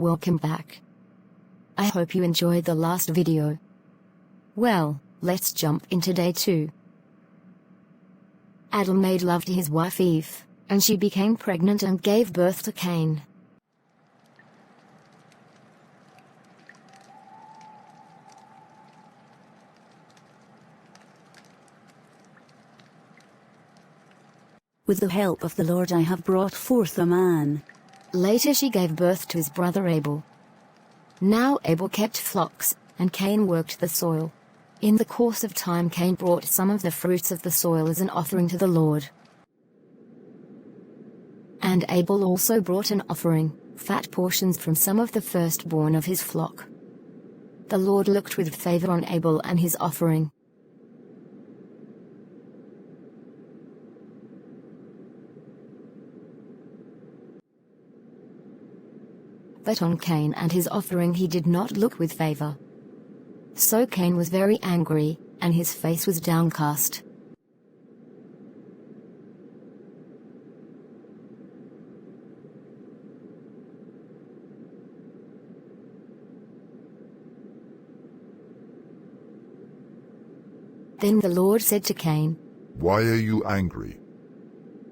Welcome back. I hope you enjoyed the last video. Well, let's jump into day 2. Adam made love to his wife Eve, and she became pregnant and gave birth to Cain. With the help of the Lord I have brought forth a man. Later she gave birth to his brother Abel. Now Abel kept flocks, and Cain worked the soil. In the course of time Cain brought some of the fruits of the soil as an offering to the Lord. And Abel also brought an offering, fat portions from some of the firstborn of his flock. The Lord looked with favor on Abel and his offering. But on Cain and his offering he did not look with favor. So Cain was very angry, and his face was downcast. Then the Lord said to Cain, "Why are you angry?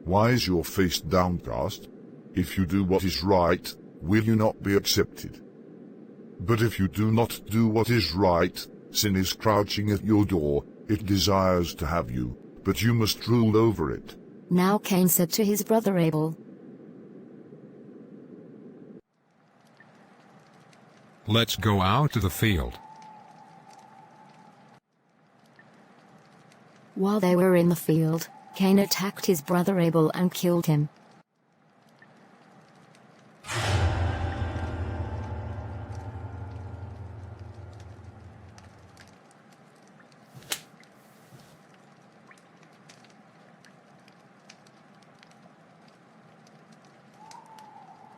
Why is your face downcast? If you do what is right, will you not be accepted? But if you do not do what is right, sin is crouching at your door, it desires to have you, but you must rule over it." Now Cain said to his brother Abel, "Let's go out to the field." While they were in the field, Cain attacked his brother Abel and killed him.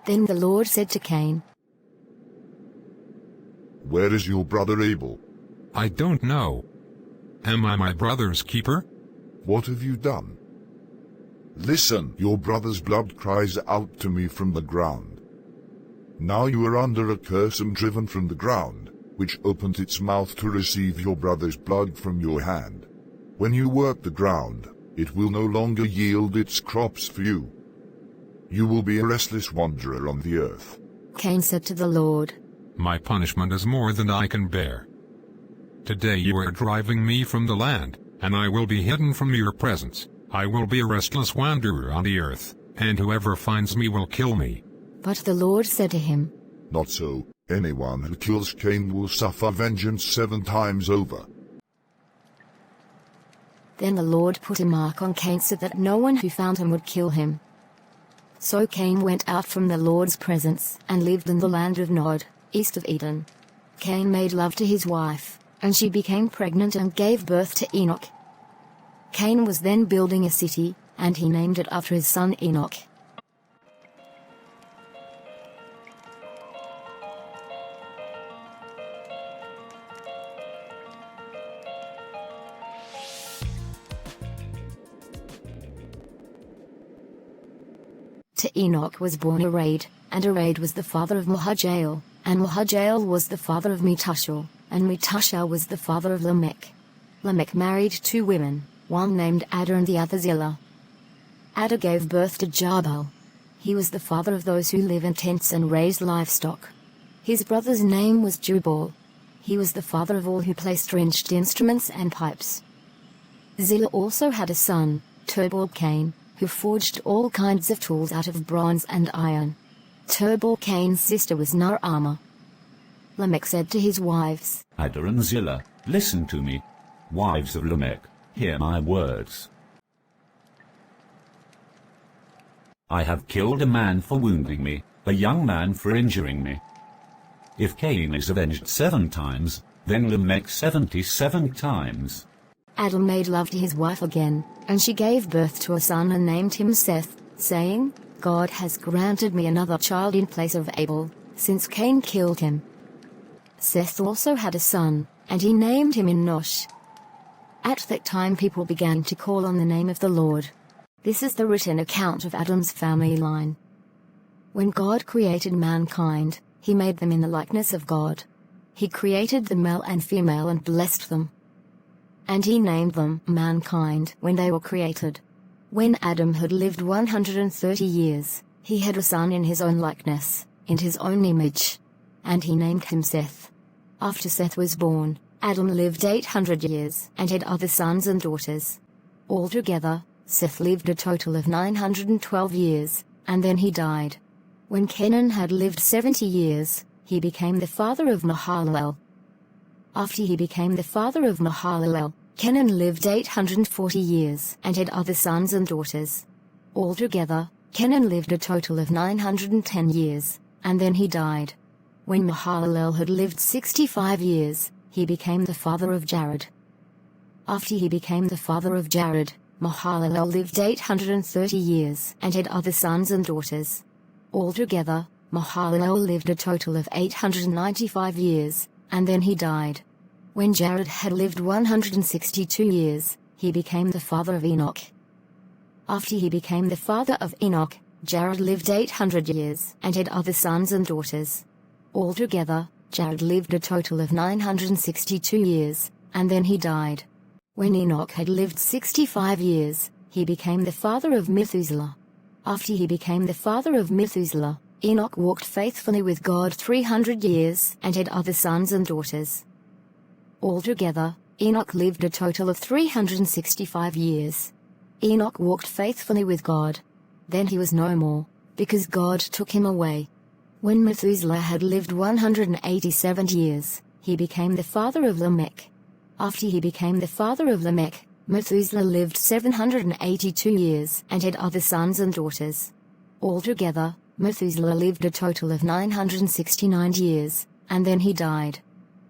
Then the Lord said to Cain, "Where is your brother Abel?" "I don't know. Am I my brother's keeper?" "What have you done?" "Listen, your brother's blood cries out to me from the ground. Now you are under a curse and driven from the ground, which opened its mouth to receive your brother's blood from your hand. When you work the ground, it will no longer yield its crops for you. You will be a restless wanderer on the earth." Cain said to the Lord, "My punishment is more than I can bear. Today you are driving me from the land, and I will be hidden from your presence. I will be a restless wanderer on the earth, and whoever finds me will kill me." But the Lord said to him, "Not so. Anyone who kills Cain will suffer vengeance 7 times over." Then the Lord put a mark on Cain so that no one who found him would kill him. So Cain went out from the Lord's presence and lived in the land of Nod, east of Eden. Cain made love to his wife, and she became pregnant and gave birth to Enoch. Cain was then building a city, and he named it after his son Enoch. To Enoch was born Ared, and Ared was the father of Mahajael, and Mahajael was the father of Metushal, and Metushal was the father of Lamech. Lamech married 2 women, one named Ada and the other Zillah. Ada gave birth to Jabal. He was the father of those who live in tents and raise livestock. His brother's name was Jubal. He was the father of all who play stringed instruments and pipes. Zillah also had a son, Tubal-Cain, who forged all kinds of tools out of bronze and iron. Tubal-Cain's sister was Naamah. Lamech said to his wives, "Ada and Zillah, listen to me. Wives of Lamech, hear my words. I have killed a man for wounding me, a young man for injuring me. If Cain is avenged 7 times, then Lamech 77 times. Adam made love to his wife again, and she gave birth to a son and named him Seth, saying, "God has granted me another child in place of Abel, since Cain killed him." Seth also had a son, and he named him Enosh. At that time people began to call on the name of the Lord. This is the written account of Adam's family line. When God created mankind, He made them in the likeness of God. He created them male and female and blessed them. And he named them mankind when they were created. When Adam had lived 130 years, he had a son in his own likeness, in his own image. And he named him Seth. After Seth was born, Adam lived 800 years and had other sons and daughters. Altogether, Seth lived a total of 912 years, and then he died. When Kenan had lived 70 years, he became the father of Mahalalel. After he became the father of Mahalalel, Kenan lived 840 years and had other sons and daughters. Altogether, Kenan lived a total of 910 years, and then he died. When Mahalalel had lived 65 years, he became the father of Jared. After he became the father of Jared, Mahalalel lived 830 years and had other sons and daughters. Altogether, Mahalalel lived a total of 895 years, and then he died. When Jared had lived 162 years, he became the father of Enoch. After he became the father of Enoch, Jared lived 800 years and had other sons and daughters. Altogether, Jared lived a total of 962 years, and then he died. When Enoch had lived 65 years, he became the father of Methuselah. After he became the father of Methuselah, Enoch walked faithfully with God 300 years and had other sons and daughters. Altogether, Enoch lived a total of 365 years. Enoch walked faithfully with God. Then he was no more, because God took him away. When Methuselah had lived 187 years, he became the father of Lamech. After he became the father of Lamech, Methuselah lived 782 years and had other sons and daughters. Altogether, Methuselah lived a total of 969 years, and then he died.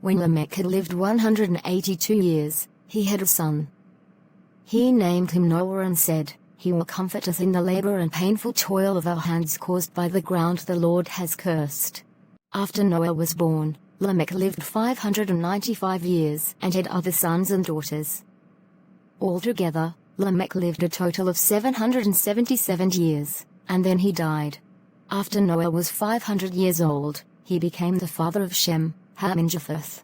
When Lamech had lived 182 years, he had a son. He named him Noah and said, "He will comfort us in the labor and painful toil of our hands caused by the ground the Lord has cursed." After Noah was born, Lamech lived 595 years and had other sons and daughters. Altogether, Lamech lived a total of 777 years, and then he died. After Noah was 500 years old, he became the father of Shem, Ham and Japheth.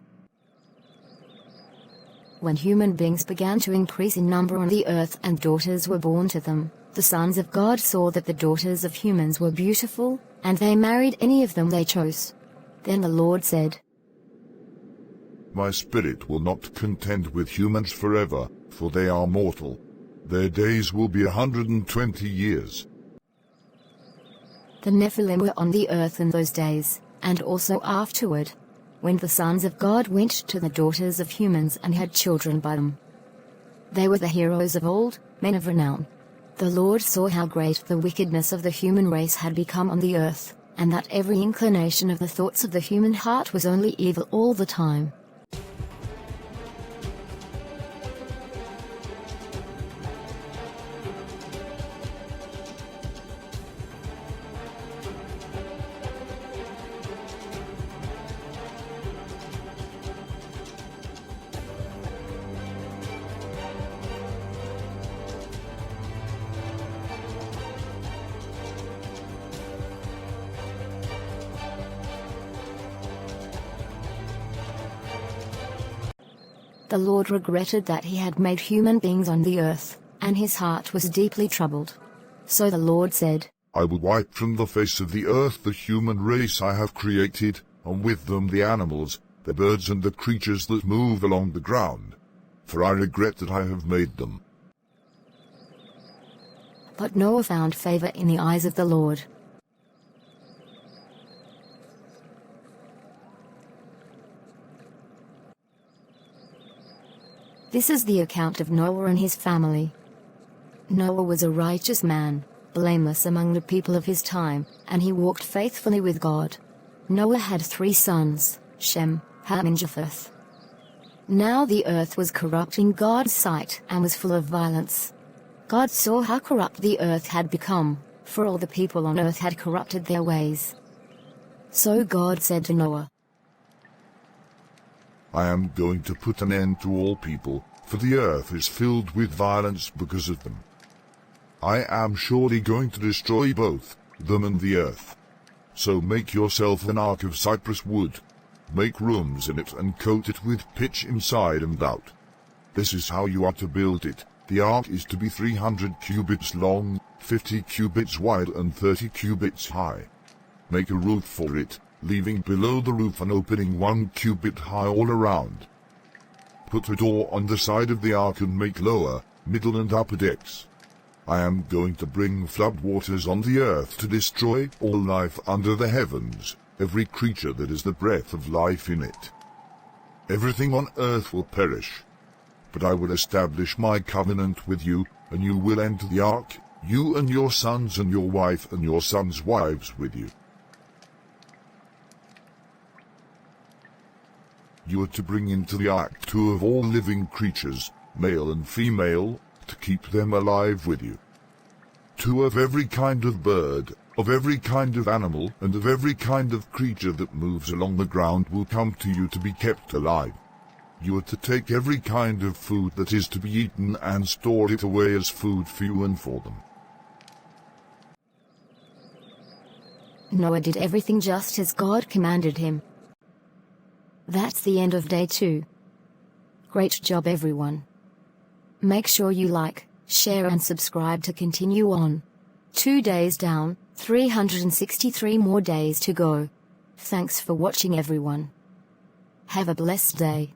When human beings began to increase in number on the earth and daughters were born to them, the sons of God saw that the daughters of humans were beautiful, and they married any of them they chose. Then the Lord said, My spirit will not contend with humans forever, for they are mortal. Their days will be 120 years. The Nephilim were on the earth in those days, and also afterward, when the sons of God went to the daughters of humans and had children by them. They were the heroes of old, men of renown. The Lord saw how great the wickedness of the human race had become on the earth, and that every inclination of the thoughts of the human heart was only evil all the time. The Lord regretted that he had made human beings on the earth, and his heart was deeply troubled. So the Lord said, I will wipe from the face of the earth the human race I have created, and with them the animals, the birds and the creatures that move along the ground. For I regret that I have made them. But Noah found favor in the eyes of the Lord. This is the account of Noah and his family. Noah was a righteous man, blameless among the people of his time, and he walked faithfully with God. Noah had 3 sons, Shem, Ham and Japheth. Now the earth was corrupt in God's sight and was full of violence. God saw how corrupt the earth had become, for all the people on earth had corrupted their ways. So God said to Noah, I am going to put an end to all people, for the earth is filled with violence because of them. I am surely going to destroy both them and the earth. So make yourself an ark of cypress wood. Make rooms in it and coat it with pitch inside and out. This is how you are to build it. The ark is to be 300 cubits long, 50 cubits wide and 30 cubits high. Make a roof for it, leaving below the roof an opening 1 cubit high all around. Put a door on the side of the ark and make lower, middle and upper decks. I am going to bring flood waters on the earth to destroy all life under the heavens, every creature that has the breath of life in it. Everything on earth will perish. But I will establish my covenant with you, and you will enter the ark, you and your sons and your wife and your sons' wives with you. You are to bring into the ark 2 of all living creatures, male and female, to keep them alive with you. 2 of every kind of bird, of every kind of animal, and of every kind of creature that moves along the ground will come to you to be kept alive. You are to take every kind of food that is to be eaten and store it away as food for you and for them. Noah did everything just as God commanded him. That's the end of day 2. Great job, everyone. Make sure you like, share and subscribe to continue on. 2 days down, 363 more days to go. Thanks for watching, everyone. Have a blessed day.